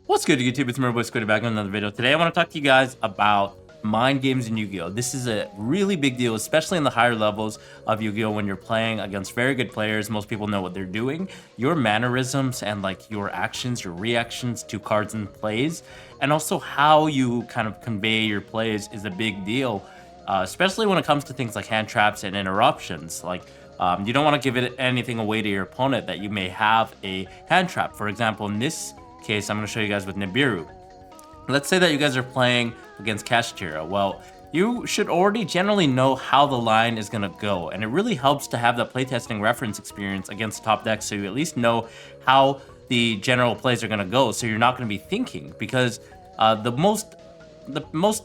What's good, YouTube? It's Boy Squid back in another video. Today I want to talk to you guys about mind games in Yu-Gi-Oh! This is a really big deal, especially in the higher levels of Yu-Gi-Oh! When you're playing against very good players. Most people know what they're doing. Your mannerisms and like your actions, your reactions to cards and plays, and also how you kind of convey your plays is a big deal, especially when it comes to things like hand traps and interruptions. You don't want to give anything away to your opponent that you may have a hand trap. For example, in this case, I'm going to show you guys with NIBIRU. Let's say that you guys are playing against Kashtira. Well, you should already generally know how the line is going to go, and it really helps to have that playtesting reference experience against top decks, so you at least know how the general plays are going to go, so you're not going to be thinking, because the most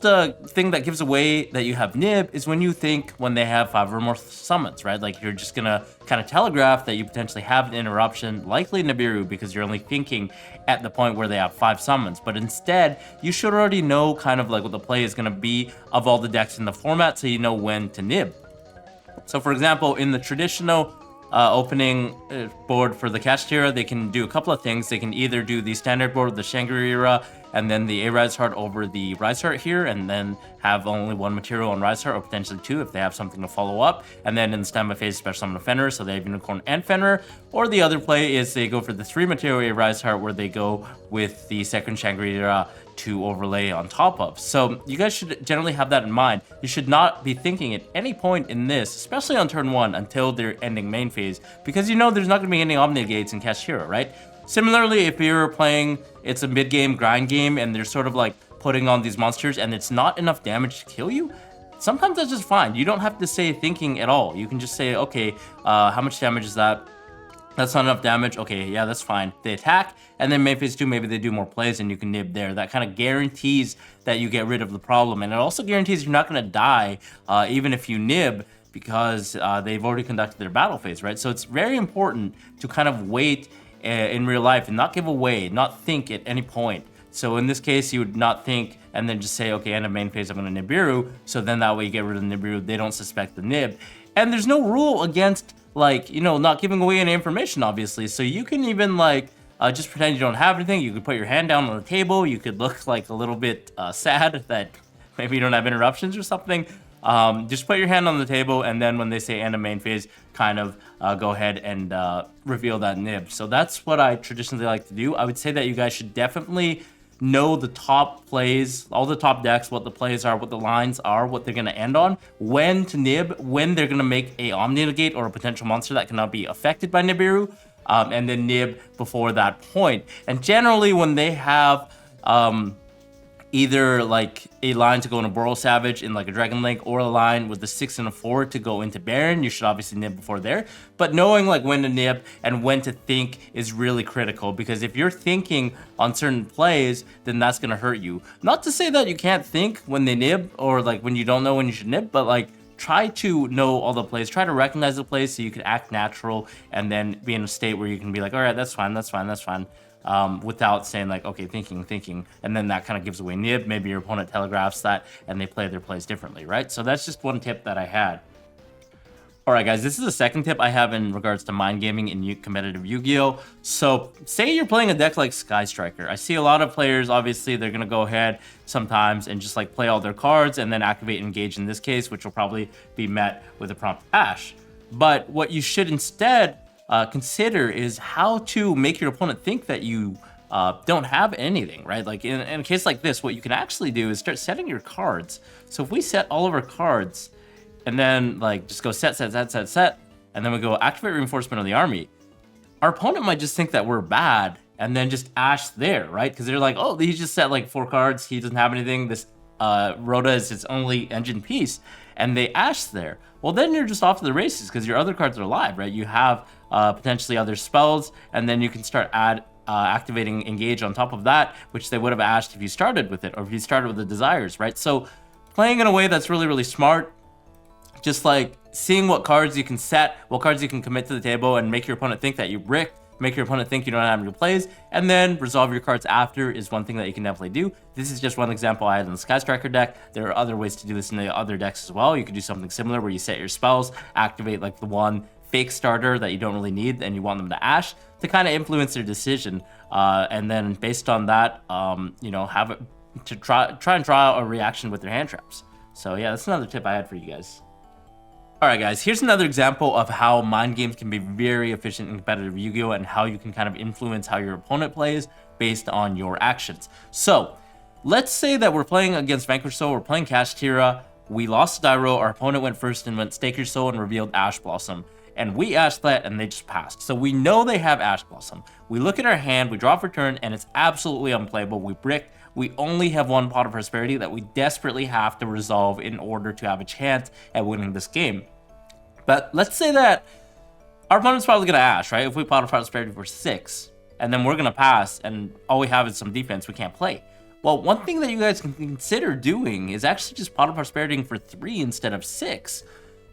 thing that gives away that you have Nib is when you think when they have 5 or more summons, right? Like, you're just gonna kind of telegraph that you potentially have an interruption, likely NIBIRU, because you're only thinking at the point where they have 5 summons. But instead, you should already know kind of like what the play is gonna be of all the decks in the format, so you know when to Nib. So for example, in the traditional opening board for the Kashtira, they can do a couple of things. They can either do the standard board, the Shangri-La, and then the A-Rise Heart over the Rise Heart here, and then have only 1 material on Rise Heart, or potentially 2 if they have something to follow up. And then in the standby phase, special summon a Fenrir, so they have Unicorn and Fenrir. Or the other play is they go for the 3 material A-Rise Heart, where they go with the second Shangri-La to overlay on top of. So you guys should generally have that in mind. You should not be thinking at any point in this, especially on turn 1 until they're ending main phase, because you know there's not going to be any Omni Gates in Kashtira, right? Similarly, if you're playing, it's a mid-game grind game and they're sort of like putting on these monsters and it's not enough damage to kill you, sometimes that's just fine. You don't have to say thinking at all. You can just say, okay, how much damage is that? That's not enough damage. Okay, yeah, that's fine. They attack, and then main phase 2, maybe they do more plays and you can nib there. That kind of guarantees that you get rid of the problem. And it also guarantees you're not going to die even if you nib, because they've already conducted their battle phase, right? So it's very important to kind of wait in real life and not give away, not think at any point. So in this case, you would not think and then just say, okay, end of main phase, I'm going to NIBIRU. So then that way you get rid of the NIBIRU. They don't suspect the nib. And there's no rule against, like, you know, not giving away any information, obviously. So you can even, like, just pretend you don't have anything. You could put your hand down on the table. You could look like a little bit sad that maybe you don't have interruptions or something. Just put your hand on the table, and then when they say end of main phase, kind of go ahead and reveal that nib. So that's what I traditionally like to do. I would say that you guys should definitely know the top plays, all the top decks, what the plays are, what the lines are, what they're going to end on, when to nib, when they're going to make a Omni Negate or a potential monster that cannot be affected by NIBIRU, and then nib before that point. And generally when they have either like a line to go into Boral Savage in like a Dragon Link, or a line with the 6 and a 4 to go into Baron, you should obviously nib before there. But knowing like when to nib and when to think is really critical, because if you're thinking on certain plays, then that's gonna hurt you. Not to say that you can't think when they nib, or like when you don't know when you should nib, but like try to know all the plays, try to recognize the plays so you can act natural and then be in a state where you can be like, all right, that's fine, that's fine, that's fine. Without saying like, okay, thinking, and then that kind of gives away nib. Maybe your opponent telegraphs that and they play their plays differently, right? So that's just one tip that I had. All right, guys, this is the second tip I have in regards to mind gaming in competitive Yu-Gi-Oh! So say you're playing a deck like Sky Striker. I see a lot of players, obviously, they're gonna go ahead sometimes and just like play all their cards and then activate Engage in this case, which will probably be met with a prompt Ash. But what you should instead consider is how to make your opponent think that you don't have anything, right? Like in a case like this, what you can actually do is start setting your cards. So if we set all of our cards and then like just go set, and then we go activate Reinforcement of the Army, our opponent might just think that we're bad and then just Ash there, right? Because they're like, oh, he just set like 4 cards, he doesn't have anything, this Rhoda is his only engine piece, and they Ash there. Well, then you're just off to the races because your other cards are alive, right? You have potentially other spells, and then you can start activating Engage on top of that, which they would have ashed if you started with it, or if you started with the Desires, right? So playing in a way that's really, really smart, just like seeing what cards you can set, what cards you can commit to the table, and make your opponent think that you bricked, make your opponent think you don't have any plays, and then resolve your cards after is one thing that you can definitely do. This is just one example I had in the Sky Striker deck. There are other ways to do this in the other decks as well. You could do something similar where you set your spells, activate like the 1 fake starter that you don't really need and you want them to Ash to kind of influence their decision. And then based on that, you know, have it to try and draw a reaction with their hand traps. So yeah, that's another tip I had for you guys. Alright guys, here's another example of how mind games can be very efficient in competitive Yu-Gi-Oh! And how you can kind of influence how your opponent plays based on your actions. So, let's say that we're playing against Vanquish Soul, we're playing Kashtira, we lost Dairo, our opponent went first and went Stake Your Soul and revealed Ash Blossom. And we ashed that and they just passed. So we know they have Ash Blossom. We look at our hand, we draw for turn, and it's absolutely unplayable. We brick. We only have one Pot of Prosperity that we desperately have to resolve in order to have a chance at winning this game. But let's say that our opponent's probably going to Ash, right? If we Pot of Prosperity for 6, and then we're going to pass, and all we have is some defense, we can't play. Well, one thing that you guys can consider doing is actually just Pot of Prosperity for 3 instead of 6.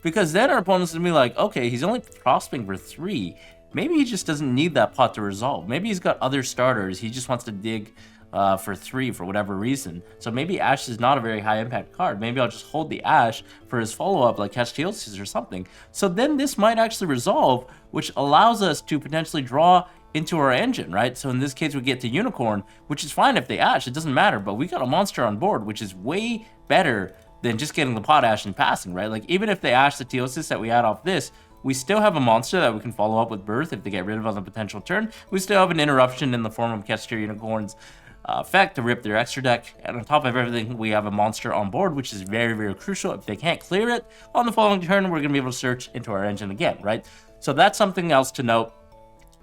Because then our opponent's going to be like, okay, he's only prospering for 3. Maybe he just doesn't need that pot to resolve. Maybe he's got other starters. He just wants to dig for 3 for whatever reason. So maybe Ash is not a very high impact card. Maybe I'll just hold the Ash for his follow-up like Castielsis or something. So then this might actually resolve, which allows us to potentially draw into our engine, right? So in this case, we get to Unicorn, which is fine if they Ash. It doesn't matter, but we got a monster on board, which is way better than just getting the pot Ash and passing, right? Like, even if they Ash the Teosis that we add off this, we still have a monster that we can follow up with Birth if they get rid of on the potential turn. We still have an interruption in the form of Kashtira Unicorn's effect to rip their extra deck. And on top of everything, we have a monster on board, which is very, very crucial. If they can't clear it on the following turn, we're going to be able to search into our engine again, right? So that's something else to note.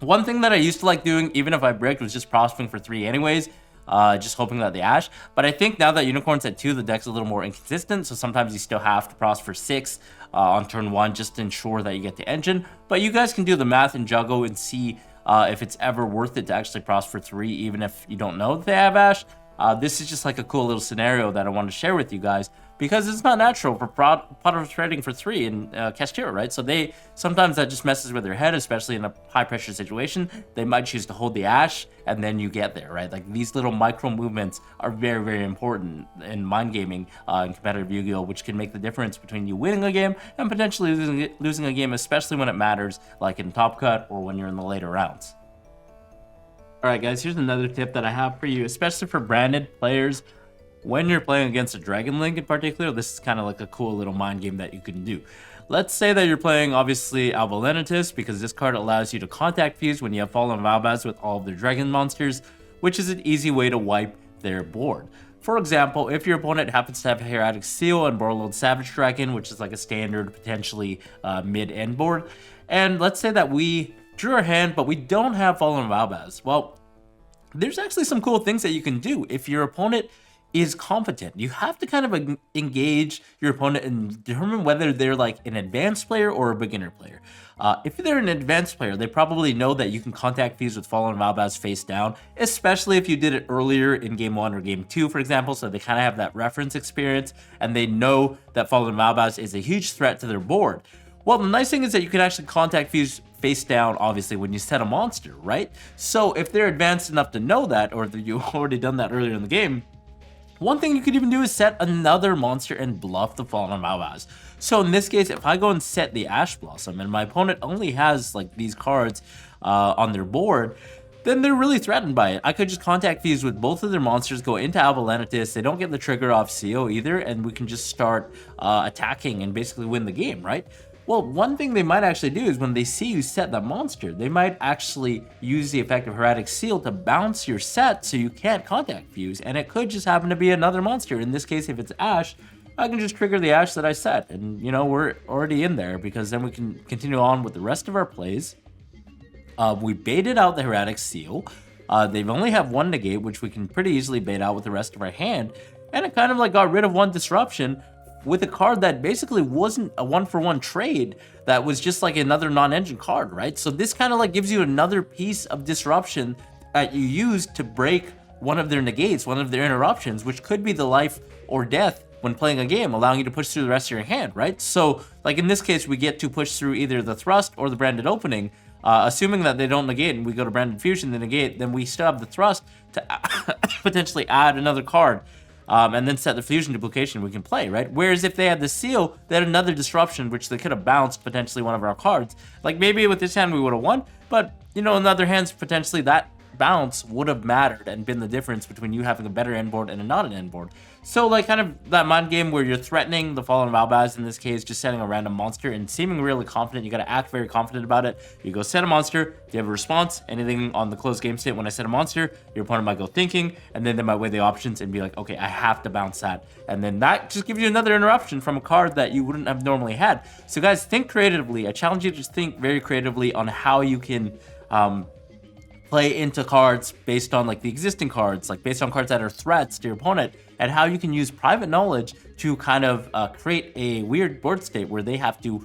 One thing that I used to like doing, even if I bricked, was just prospering for 3 anyways. Just hoping that they Ash. But I think now that Unicorn's at 2, the deck's a little more inconsistent, so sometimes you still have to pros for 6 on turn 1 just to ensure that you get the engine. But you guys can do the math and juggle and see if it's ever worth it to actually pros for 3, even if you don't know that they have Ash. This is just like a cool little scenario that I want to share with you guys, because it's not natural for pot of trading for 3 in Kashtira, right? So they sometimes that just messes with their head, especially in a high pressure situation. They might choose to hold the Ash and then you get there, right? Like, these little micro movements are very, very important in mind gaming in competitive Yu-Gi-Oh, which can make the difference between you winning a game and potentially losing a game, especially when it matters, like in Top Cut or when you're in the later rounds. Alright guys, here's another tip that I have for you, especially for branded players. When you're playing against a Dragon Link in particular, this is kind of like a cool little mind game that you can do. Let's say that you're playing, obviously, Alvalenitus, because this card allows you to contact fuse when you have Fallen Valbaz with all of their Dragon monsters, which is an easy way to wipe their board. For example, if your opponent happens to have Hieratic Seal and Borreload Savage Dragon, which is like a standard, potentially mid-end board, and let's say that we drew our hand, but we don't have Fallen Valbaz. Well, there's actually some cool things that you can do if your opponent is competent. You have to kind of engage your opponent and determine whether they're like an advanced player or a beginner player. If they're an advanced player, they probably know that you can contact fuse with Fallen Valbaz face down, especially if you did it earlier in game 1 or game 2, for example, so they kind of have that reference experience and they know that Fallen Valbaz is a huge threat to their board. Well, the nice thing is that you can actually contact fuse face down, obviously, when you set a monster, right? So if they're advanced enough to know that, or that you've already done that earlier in the game, one thing you could even do is set another monster and bluff the Fallen Valbaz. So in this case, if I go and set the Ash Blossom and my opponent only has like these cards on their board, then they're really threatened by it. I could just contact fuse with both of their monsters, go into Alvalenitus, they don't get the trigger off CO either, and we can just start attacking and basically win the game, right? Well, one thing they might actually do is when they see you set that monster, they might actually use the effect of Hieratic Seal to bounce your set so you can't contact fuse, and it could just happen to be another monster. In this case, if it's Ash, I can just trigger the Ash that I set, and you know, we're already in there, because then we can continue on with the rest of our plays. We baited out the Hieratic Seal. They've only have one negate, which we can pretty easily bait out with the rest of our hand, and it kind of like got rid of one disruption with a card that basically wasn't a 1-for-1 trade, that was just like another non-engine card, right? So this kind of like gives you another piece of disruption that you use to break one of their negates, one of their interruptions, which could be the life or death when playing a game, allowing you to push through the rest of your hand, right? So like in this case, we get to push through either the thrust or the branded opening, assuming that they don't negate and we go to branded fusion, the negate, then we still have the thrust to potentially add another card and then set the fusion duplication, we can play, right? Whereas if they had the seal, they had another disruption, which they could have bounced potentially one of our cards. Like maybe with this hand we would have won, but you know, in other hands, potentially that bounce would have mattered and been the difference between you having a better end board and a not an end board. So like kind of that mind game where you're threatening the Fallen Valbaz, in this case, just setting a random monster and seeming really confident. You got to act very confident about it. You go set a monster, you have a response, anything on the closed game state when I set a monster, your opponent might go thinking, and then they might weigh the options and be like, okay, I have to bounce that. And then that just gives you another interruption from a card that you wouldn't have normally had. So guys, think creatively. I challenge you to just think very creatively on how you can play into cards based on like the existing cards, like based on cards that are threats to your opponent, and how you can use private knowledge to kind of create a weird board state where they have to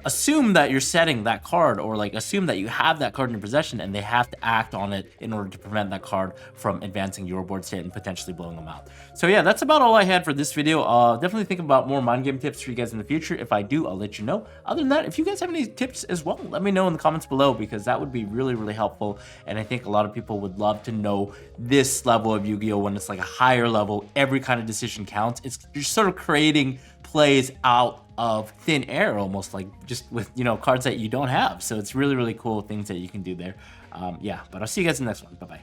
assume that you're setting that card, or like assume that you have that card in your possession, and they have to act on it in order to prevent that card from advancing your board state and potentially blowing them out. So yeah, that's about all I had for this video. Definitely think about more mind game tips for you guys in the future. If I do, I'll let you know. Other than that, if you guys have any tips as well, let me know in the comments below, because that would be really, really helpful. And I think a lot of people would love to know this level of Yu-Gi-Oh! When it's like a higher level, every kind of decision counts. You're sort of creating plays out of thin air, almost, like just with, you know, cards that you don't have. So it's really, really cool things that you can do there. Yeah, but I'll see you guys in the next one. Bye-bye.